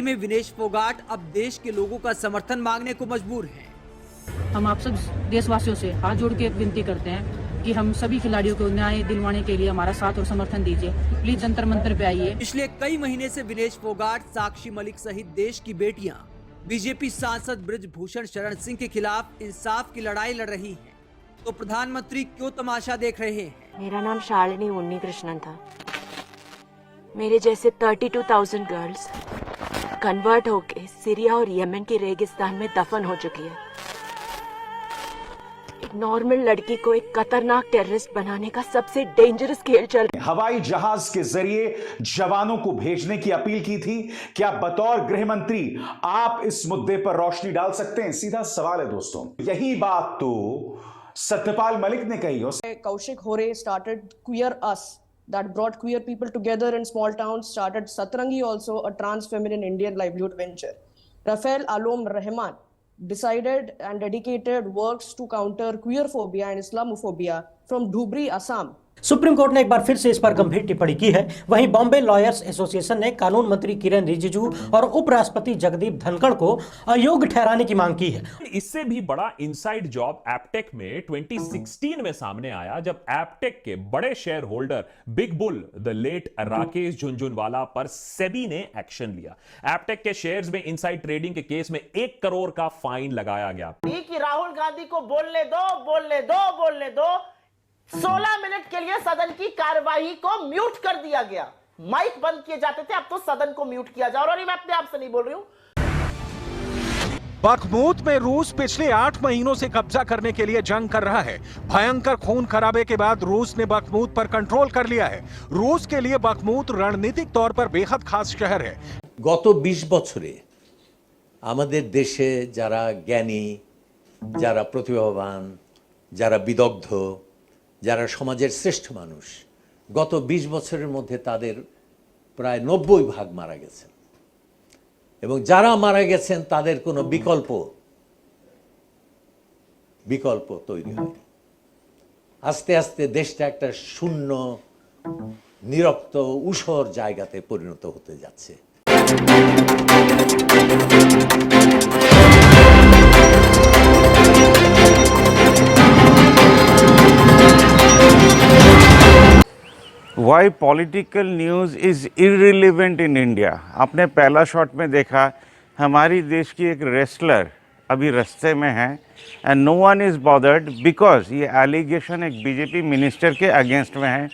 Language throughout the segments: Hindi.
ऐसे में विनेश फोगाट अब देश के लोगों का समर्थन मांगने को मजबूर हैं। हम आप सब देशवासियों से हाथ जोड़ के विनती करते हैं कि हम सभी खिलाड़ियों को न्याय दिलवाने के लिए हमारा साथ और समर्थन दीजिए। प्लीज जंतर मंतर पे आइए। पिछले कई महीने से विनेश फोगाट, साक्षी मलिक सहित देश की बेटियां बीजेपी सांसद ब्रिजभूषण शरण सिंह के खिलाफ इंसाफ की लड़ाई लड़ रही हैं। तो प्रधानमंत्री क्यों तमाशा देख रहे हैं? मेरा नाम शालिनी उन्नीकृष्णन था। मेरे जैसे 32,000 गर्ल्स कन्वर्ट होके सीरिया और यमन के रेगिस्तान में दफन हो चुकी है। एक नॉर्मल लड़की को एक खतरनाक टेररिस्ट बनाने का सबसे डेंजरस खेल चल रहा है। हवाई जहाज के जरिए जवानों को भेजने की अपील की थी। क्या बतौर गृह मंत्री आप इस मुद्दे पर रोशनी डाल सकते हैं? सीधा सवाल है दोस्तों। यही बात तो सत्यपाल मलिक ने कही। Kaushik Hore started Queer Us, that brought queer people together in small towns, started Satrangi, also a trans feminine Indian livelihood venture. Rafael Alom Rahman decided and dedicated works to counter queerphobia and Islamophobia from Dhubri, Assam. Supreme court ने एक बार फिर से इस पर गंभीर टिप्पणी की है। वहीं बॉम्बे लॉयर्स एसोसिएशन ने कानून मंत्री किरेन रिजिजू और उपराष्ट्रपति जगदीप धनखड़ को अयोग्य ठहराने की मांग की है। इससे भी बड़ा इनसाइड जॉब एप्टेक में 2016 में सामने आया, जब एप्टेक के बड़े shareholder big bull the late Rakesh Jhunjhunwala पर सेबी ने एक्शन लिया। एप्टेक के शेयर्स में इनसाइड ट्रेडिंग के केस में 1 करोड़ का फाइन लगाया गया। कि राहुल गांधी को बोलने दो 16 मिनट के लिए सदन की कार्यवाही को म्यूट कर दिया गया। माइक बंद किए जाते थे, अब तो सदन को म्यूट किया जा रहा है। और ये मैं अपने आप से नहीं बोल रही हूं। बखमूत में रूस पिछले 8 महीनों से कब्जा करने के लिए जंग कर रहा है। भयंकर खून खराबे के बाद रूस ने बखमूत पर कंट्रोल कर लिया है। रूस के लिए बखमूत रणनीतिक तौर पर बेहद खास शहर है। गत 20 বছরে আমাদের দেশে যারা জ্ঞানী, যারা প্রতিভাবান, যারা বিদগ্ধ, যারা সমাজের শ্রেষ্ঠ মানুষ, গত 20 বছরের মধ্যে তাদের প্রায় 90% মারা গেছেন এবং যারা মারা গেছেন তাদের কোনো বিকল্প তৈরি হয়নি। আস্তে আস্তে দেশটা একটা শূন্য, নিরক্ত, ঊষর জায়গাতে পরিণত হতে যাচ্ছে। Why political news is irrelevant in India? आपने पहला शॉट में देखा, हमारी देश की एक रेसलर अभी रास्ते में है and no one is bothered because ये एलिगेशन एक बीजेपी मिनिस्टर के अगेंस्ट में है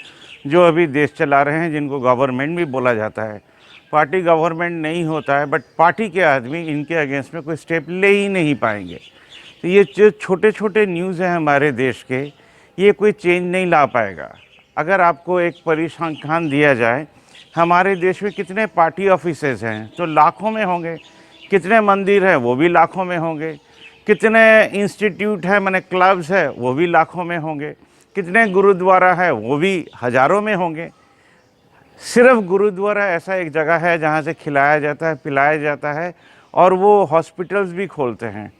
जो अभी देश चला रहे हैं, जिनको गवर्नमेंट भी बोला जाता है। पार्टी गवर्नमेंट नहीं होता है, बट पार्टी के आदमी इनके अगेंस्ट में कोई स्टेप ले ही नहीं पाएंगे। तो ये जो छोटे छोटे न्यूज़ हैं हमारे देश के, ये कोई चेंज नहीं ला पाएगा। अगर आपको एक परिसंख्यान दिया जाए, हमारे देश में कितने पार्टी ऑफिसेज हैं तो लाखों में होंगे, कितने मंदिर हैं वो भी लाखों में होंगे, कितने इंस्टीट्यूट हैं माने क्लब्स है वो भी लाखों में होंगे, कितने गुरुद्वारा है वो भी हज़ारों में होंगे। सिर्फ गुरुद्वारा ऐसा एक जगह है जहाँ से खिलाया जाता है, पिलाया जाता है और वो हॉस्पिटल्स भी खोलते हैं।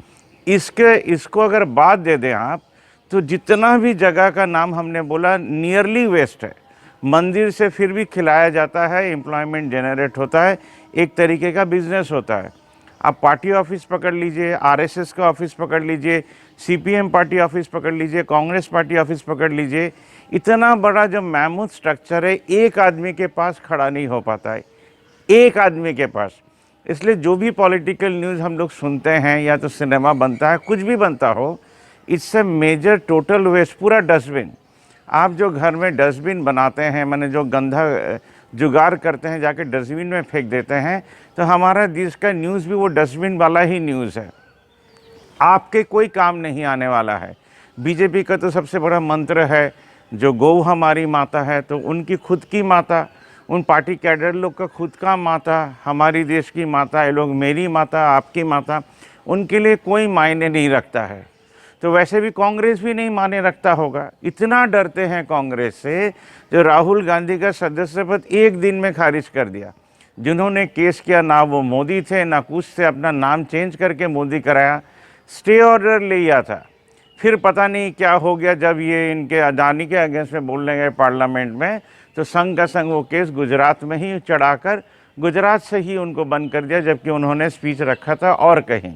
इसको अगर बात दे दें आप, तो जितना भी जगह का नाम हमने बोला नियरली वेस्ट है। मंदिर से फिर भी खिलाया जाता है, एम्प्लॉयमेंट जनरेट होता है, एक तरीके का बिजनेस होता है। आप पार्टी ऑफिस पकड़ लीजिए, आरएसएस का ऑफिस पकड़ लीजिए, सीपीएम पार्टी ऑफिस पकड़ लीजिए, कांग्रेस पार्टी ऑफिस पकड़ लीजिए, इतना बड़ा जो मैमूथ स्ट्रक्चर है एक आदमी के पास खड़ा नहीं हो पाता है, एक आदमी के पास। इसलिए जो भी पॉलिटिकल न्यूज़ हम लोग सुनते हैं या तो सिनेमा बनता है, कुछ भी बनता हो, it's a major total waste, पूरा डस्टबिन। आप जो घर में डस्टबिन बनाते हैं, माने जो गंदा जुगाड़ करते हैं जाके डस्टबिन में फेंक देते हैं, तो हमारा देश का न्यूज़ भी वो डस्टबिन वाला ही न्यूज़ है, आपके कोई काम नहीं आने वाला है। बीजेपी का तो सबसे बड़ा मंत्र है जो गौ हमारी माता है, तो उनकी खुद की माता, उन पार्टी कैडर लोग का खुद का माता, हमारी देश की माता, ये लोग मेरी माता, आपकी माता, उनके लिए कोई मायने नहीं रखता है। तो वैसे भी कांग्रेस भी नहीं माने रखता होगा। इतना डरते हैं कांग्रेस से, जो राहुल गांधी का सदस्य पद एक दिन में खारिज कर दिया। जिन्होंने केस किया, ना वो मोदी थे ना कुछ थे, अपना नाम चेंज करके मोदी कराया, स्टे ऑर्डर ले लिया था। फिर पता नहीं क्या हो गया, जब ये इनके अडानी के अगेंस्ट में बोलने गए पार्लियामेंट में, तो संग का संग वो केस गुजरात में ही चढ़ाकर गुजरात से ही उनको बंद कर दिया, जबकि उन्होंने स्पीच रखा था और कहीं।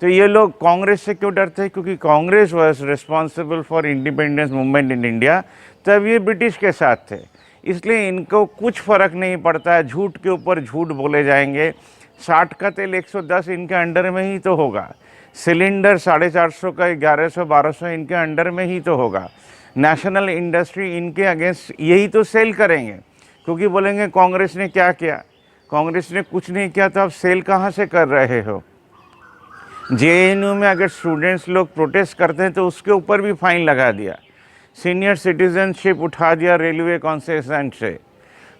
तो ये लोग कांग्रेस से क्यों डरते हैं? क्योंकि Congress was responsible for independence movement in India, तब ये ब्रिटिश के साथ थे, इसलिए इनको कुछ फ़र्क नहीं पड़ता है। झूठ के ऊपर झूठ बोले जाएंगे। 60 का तेल 110 इनके अंडर में ही तो होगा, सिलेंडर 450 का 1100-1200 इनके अंडर में ही तो होगा। नेशनल इंडस्ट्री इनके अगेंस्ट यही तो सेल करेंगे, क्योंकि बोलेंगे कांग्रेस ने क्या किया, कांग्रेस ने कुछ नहीं किया, तो आप सेल कहाँ से कर रहे हो? जेएनयू में अगर स्टूडेंट्स लोग प्रोटेस्ट करते हैं तो उसके ऊपर भी फाइन लगा दिया, सीनियर सिटीजनशिप उठा दिया रेलवे कॉन्सेशन से।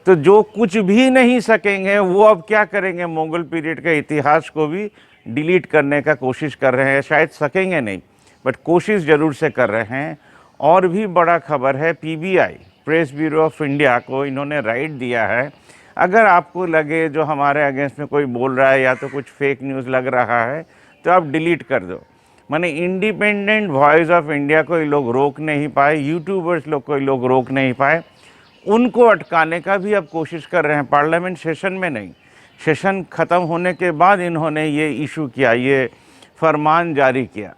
तो जो कुछ भी नहीं सकेंगे वो अब क्या करेंगे? मुगल पीरियड के इतिहास को भी डिलीट करने का कोशिश कर रहे हैं। शायद सकेंगे नहीं, बट कोशिश ज़रूर से कर रहे हैं। और भी बड़ा खबर है, PBI press bureau of India को इन्होंने राइट दिया है। अगर आपको लगे जो हमारे अगेंस्ट में कोई बोल रहा है या तो कुछ फेक न्यूज़ लग रहा है तो आप डिलीट कर दो। माने इंडिपेंडेंट वॉइस ऑफ इंडिया को ये लोग रोक नहीं पाए, यूट्यूबर्स लोग को ये लोग रोक नहीं पाए, उनको अटकाने का भी अब कोशिश कर रहे हैं। पार्लियामेंट सेशन में नहीं, सेशन ख़त्म होने के बाद इन्होंने ये इशू किया, ये फरमान जारी किया।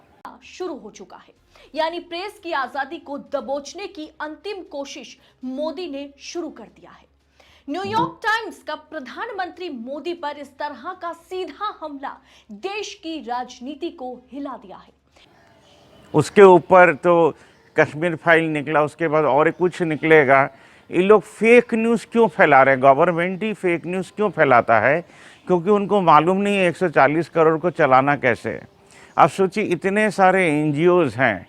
शुरू हो चुका है, यानी प्रेस की आजादी को दबोचने की अंतिम कोशिश मोदी ने शुरू कर दिया है। न्यूयॉर्क टाइम्स का प्रधानमंत्री मोदी पर इस तरह का सीधा हमला देश की राजनीति को हिला दिया है। उसके ऊपर तो कश्मीर फाइल निकला, उसके बाद और कुछ निकलेगा। ये लोग फेक न्यूज़ क्यों फैला रहे हैं? गवर्नमेंट ही फेक न्यूज़ क्यों फैलाता है? क्योंकि उनको मालूम नहीं है 140 करोड़ को चलाना कैसे है। आप सोचिए, इतने सारे एनजीओज़ हैं,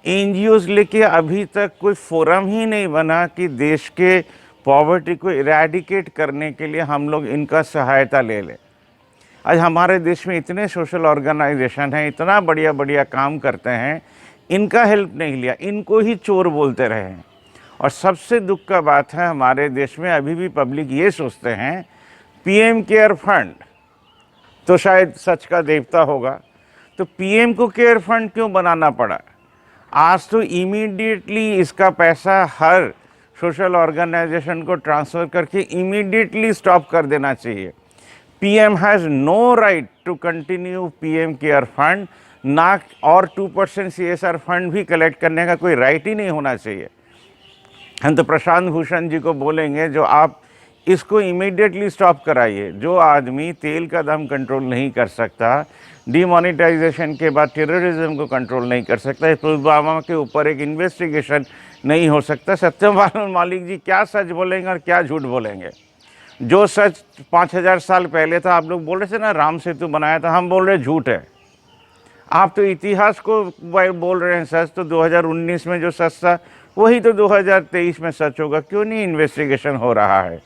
एनजीओज़ लेके अभी तक कोई फोरम ही नहीं बना कि देश के पॉवर्टी को इरेडिकेट करने के लिए हम लोग इनका सहायता ले लें। आज हमारे देश में इतने सोशल ऑर्गेनाइजेशन हैं, इतना बढ़िया बढ़िया काम करते हैं, इनका हेल्प नहीं लिया, इनको ही चोर बोलते रहे हैं। और सबसे दुख का बात है, हमारे देश में अभी भी पब्लिक ये सोचते हैं पीएम केयर फंड तो शायद सच का देवता होगा, तो पीएम को केयर फंड क्यों बनाना पड़ा? आज तो इमीडिएटली इसका पैसा हर सोशल ऑर्गेनाइजेशन को ट्रांसफ़र करके इमीडिएटली स्टॉप कर देना चाहिए। PM has no right to continue PM care fund, ना और 2% सीएसआर फंड भी कलेक्ट करने का कोई राइट ही नहीं होना चाहिए। हम तो प्रशांत भूषण जी को बोलेंगे जो आप इसको इमीडिएटली स्टॉप कराइए। जो आदमी तेल का दाम कंट्रोल नहीं कर सकता, डिमोनेटाइजेशन के बाद टेररिज्म को कंट्रोल नहीं कर सकता, पुलवामा के ऊपर एक इन्वेस्टिगेशन नहीं हो सकता, सत्यपाल मलिक जी क्या सच बोलेंगे और क्या झूठ बोलेंगे? जो सच 5000 साल पहले था, आप लोग बोल रहे थे ना राम सेतु बनाया था, हम बोल रहे झूठ है। आप तो इतिहास को बोल रहे हैं सच, तो 2019 में जो सच था वही तो 2023 में सच होगा। क्यों नहीं इन्वेस्टिगेशन हो रहा है?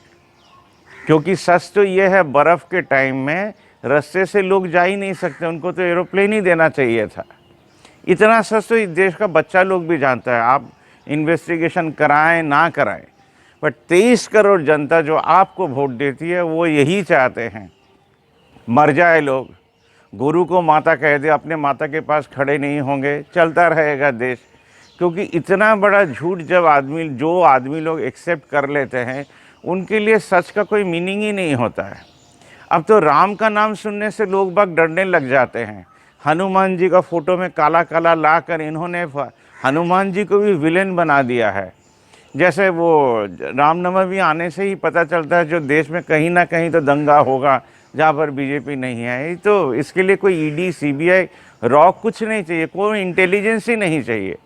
क्योंकि सच तो ये है, बर्फ़ के टाइम में रास्ते से लोग जा ही नहीं सकते, उनको तो एरोप्लेन ही देना चाहिए था। इतना सच तो इस देश का बच्चा लोग भी जानता है। आप इन्वेस्टिगेशन कराएं ना कराएं, बट 23 करोड़ जनता जो आपको वोट देती है वो यही चाहते हैं मर जाए लोग, गुरु को माता कह दे, अपने माता के पास खड़े नहीं होंगे, चलता रहेगा देश। क्योंकि इतना बड़ा झूठ जब आदमी लोग एक्सेप्ट कर लेते हैं, उनके लिए सच का कोई मीनिंग ही नहीं होता है। अब तो राम का नाम सुनने से लोग बाग डरने लग जाते हैं। हनुमान जी का फ़ोटो में काला काला ला कर इन्होंने हनुमान जी को भी विलेन बना दिया है। जैसे वो रामनवमी आने से ही पता चलता है जो देश में कहीं ना कहीं तो दंगा होगा जहाँ पर बीजेपी नहीं है। तो इसके लिए कोई ईडी, सीबीआई, रॉ कुछ नहीं चाहिए, कोई इंटेलिजेंस ही नहीं चाहिए,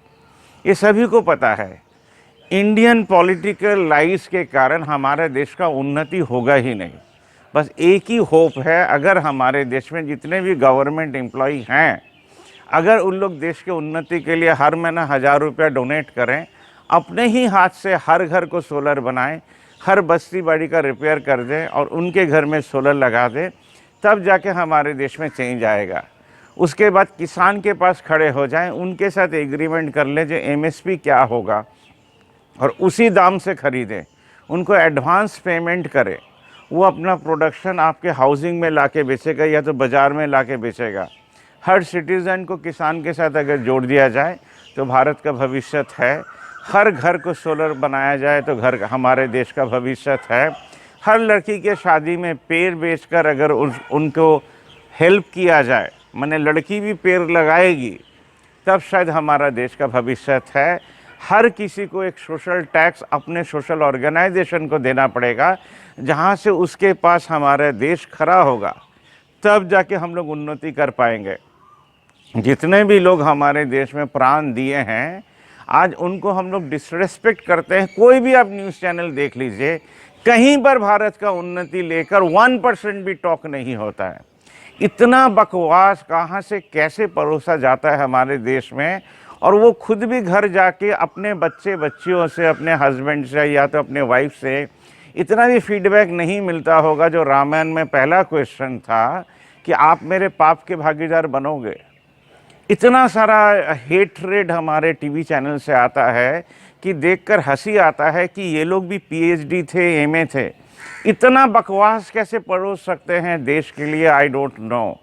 ये सभी को पता है। इंडियन पॉलिटिकल लाइज के कारण हमारे देश का उन्नति होगा ही नहीं। बस एक ही होप है, अगर हमारे देश में जितने भी गवर्नमेंट एम्प्लॉई हैं, अगर उन लोग देश के उन्नति के लिए हर महीना 1000 रुपया डोनेट करें, अपने ही हाथ से हर घर को सोलर बनाएं, हर बस्ती बाड़ी का रिपेयर कर दें और उनके घर में सोलर लगा दें, तब जाके हमारे देश में चेंज आएगा। उसके बाद किसान के पास खड़े हो जाएं, उनके साथ एग्रीमेंट कर लें जो एमएसपी क्या होगा और उसी दाम से ख़रीदें, उनको एडवांस पेमेंट करें। वो अपना प्रोडक्शन आपके हाउसिंग में लाके बेचेगा या तो बाज़ार में लाके बेचेगा। हर सिटीज़न को किसान के साथ अगर जोड़ दिया जाए तो भारत का भविष्य है। हर घर को सोलर बनाया जाए तो घर हमारे देश का भविष्य है। हर लड़की के शादी में पेड़ बेचकर अगर उनको हेल्प किया जाए, माने लड़की भी पेड़ लगाएगी, तब शायद हमारा देश का भविष्य है। हर किसी को एक सोशल टैक्स अपने सोशल ऑर्गेनाइजेशन को देना पड़ेगा, जहाँ से उसके पास हमारा देश खड़ा होगा, तब जाके हम लोग उन्नति कर पाएंगे। जितने भी लोग हमारे देश में प्राण दिए हैं, आज उनको हम लोग डिसरेस्पेक्ट करते हैं। कोई भी आप न्यूज़ चैनल देख लीजिए, कहीं पर भारत का उन्नति लेकर 1% भी टॉक नहीं होता है। इतना बकवास कहाँ से कैसे परोसा जाता है हमारे देश में, और वो खुद भी घर जाके अपने बच्चियों से, अपने हस्बैंड से या तो अपने वाइफ से इतना भी फीडबैक नहीं मिलता होगा। जो रामायण में पहला क्वेश्चन था कि आप मेरे पाप के भागीदार बनोगे। इतना सारा हेटरेड हमारे टीवी चैनल से आता है कि देखकर हंसी आता है कि ये लोग भी पीएचडी थे, एमए थे। इतना बकवास कैसे परोस सकते हैं देश के लिए, आई डोंट नो।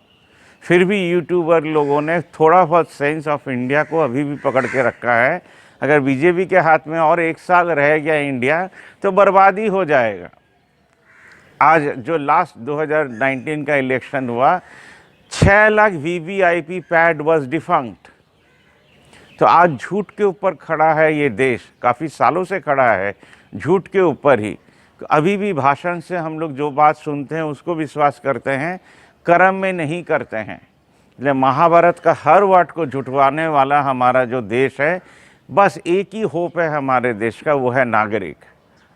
फिर भी यूट्यूबर लोगों ने थोड़ा बहुत सेंस ऑफ इंडिया को अभी भी पकड़ के रखा है। अगर बीजेपी के हाथ में और 1 साल रह गया इंडिया तो बर्बादी हो जाएगा। आज जो लास्ट 2019 का इलेक्शन हुआ, 6 lakh VVIP pad was defunct. तो आज झूठ के ऊपर खड़ा है ये देश, काफ़ी सालों से खड़ा है झूठ के ऊपर ही। अभी भी भाषण से हम लोग जो बात सुनते हैं उसको विश्वास करते हैं, कर्म में नहीं करते हैं। इसलिए महाभारत का हर वर्ड को झुठवाने वाला हमारा जो देश है, बस एक ही होप है हमारे देश का, वो है नागरिक।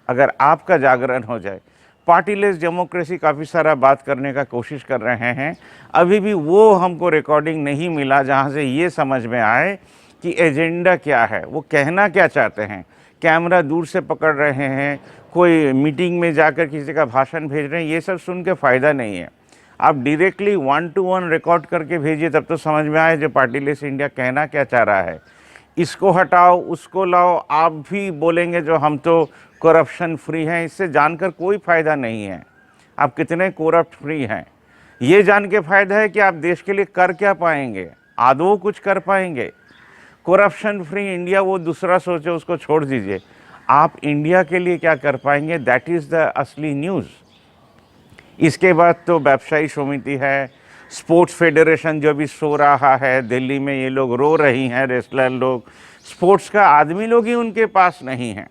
अगर आपका जागरण हो जाए, पार्टीलेस डेमोक्रेसी काफ़ी सारा बात करने का कोशिश कर रहे हैं, अभी भी वो हमको रिकॉर्डिंग नहीं मिला जहाँ से ये समझ में आए कि एजेंडा क्या है, वो कहना क्या चाहते हैं। कैमरा दूर से पकड़ रहे हैं, कोई मीटिंग में जाकर किसी का भाषण भेज रहे हैं, ये सब सुन के फ़ायदा नहीं है। आप डायरेक्टली 1-to-1 रिकॉर्ड करके भेजिए, तब तो समझ में आए जो पार्टीलेस इंडिया कहना क्या चाह रहा है। इसको हटाओ, उसको लाओ, आप भी बोलेंगे जो हम तो करप्शन फ्री हैं, इससे जानकर कोई फ़ायदा नहीं है। आप कितने करप्ट फ्री हैं, ये जान के फ़ायदा है कि आप देश के लिए कर क्या पाएंगे, आदौ कुछ कर पाएंगे। करप्शन फ्री इंडिया वो दूसरा सोचे, उसको छोड़ दीजिए। आप इंडिया के लिए क्या कर पाएंगे, दैट इज़ द असली न्यूज़। इसके बाद तो व्यवसायी समिति है, स्पोर्ट्स फेडरेशन जो भी सो रहा है, दिल्ली में ये लोग रो रही हैं, रेसलर लोग, स्पोर्ट्स का आदमी लोग ही उनके पास नहीं हैं।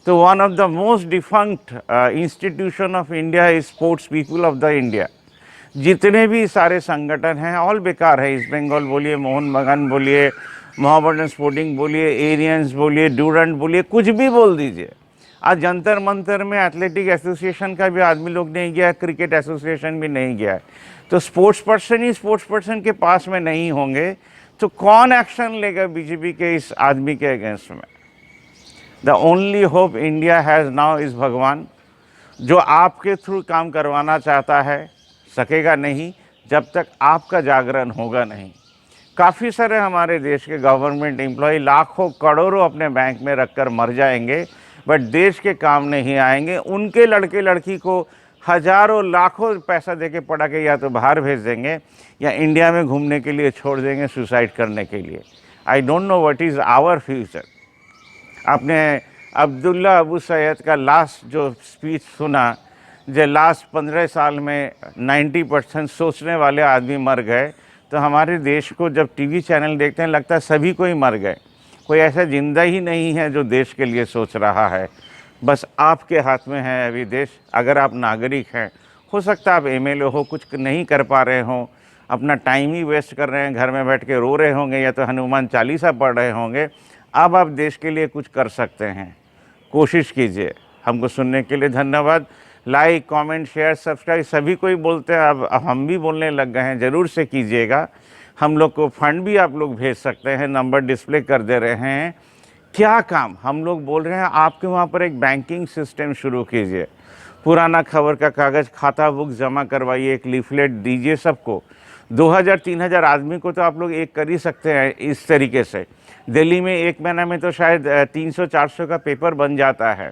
तो one of the most defunct institution of India is sports people of the India. जितने भी सारे संगठन हैं ऑल बेकार है। ईस्ट बंगाल बोलिए, मोहन बगान बोलिए, मोहम्मडन स्पोर्टिंग बोलिए, एरियंस बोलिए, डूरंट बोलिए, कुछ भी बोल दीजिए। आज जंतर मंतर में एथलेटिक एसोसिएशन का भी आदमी लोग नहीं गया, क्रिकेट एसोसिएशन भी नहीं गया। तो स्पोर्ट्स पर्सन ही स्पोर्ट्स पर्सन के पास में नहीं होंगे तो कौन एक्शन लेगा बीजेपी के इस आदमी के अगेंस्ट में। The only hope India has now is भगवान, जो आपके थ्रू काम करवाना चाहता है, सकेगा नहीं जब तक आपका जागरण होगा नहीं। काफ़ी सारे हमारे देश के गवर्नमेंट एम्प्लॉय लाखों करोड़ों अपने बैंक में रखकर मर जाएंगे, बट देश के काम नहीं आएंगे। उनके लड़के लड़की को हजारों लाखों पैसा देके पढ़ा के या तो बाहर भेज देंगे या इंडिया में घूमने के लिए छोड़ देंगे, सुसाइड करने के लिए। I don't know what is our future. आपने अब्दुल्ला अबू सैयद का लास्ट जो स्पीच सुना, जो लास्ट 15 साल में 90% सोचने वाले आदमी मर गए, तो हमारे देश को जब टीवी चैनल देखते हैं लगता है सभी कोई मर गए। कोई ऐसा जिंदा ही नहीं है जो देश के लिए सोच रहा है। बस आपके हाथ में है अभी देश। अगर आप नागरिक हैं, हो सकता है आप एमएलए हो, कुछ नहीं कर पा रहे हो, अपना टाइम ही वेस्ट कर रहे हैं, घर में बैठ के रो रहे होंगे या तो हनुमान चालीसा पढ़ रहे होंगे। अब आप देश के लिए कुछ कर सकते हैं, कोशिश कीजिए। हमको सुनने के लिए धन्यवाद। लाइक, कमेंट, शेयर, सब्सक्राइब सभी कोई बोलते हैं, अब हम भी बोलने लग गए हैं, ज़रूर से कीजिएगा। हम लोग को फंड भी आप लोग भेज सकते हैं, नंबर डिस्प्ले कर दे रहे हैं। क्या काम हम लोग बोल रहे हैं, आपके वहाँ पर एक बैंकिंग सिस्टम शुरू कीजिए, पुराना खबर का कागज़, खाता बुक जमा करवाइए, एक लीफलेट दीजिए सबको। 2000-3000 आदमी को तो आप लोग एक कर ही सकते हैं इस तरीके से। दिल्ली में एक महीना में तो शायद 300-400 का पेपर बन जाता है।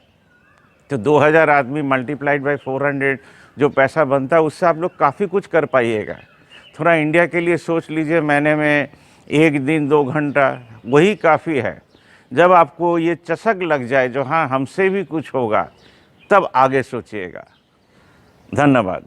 तो 2000 आदमी मल्टीप्लाइड बाय 400 जो पैसा बनता है, उससे आप लोग काफ़ी कुछ कर पाइएगा। थोड़ा इंडिया के लिए सोच लीजिए, महीने में 1 दिन 2 घंटा वही काफ़ी है। जब आपको ये चस्क लग जाए जो हाँ हमसे भी कुछ होगा, तब आगे सोचिएगा। धन्यवाद।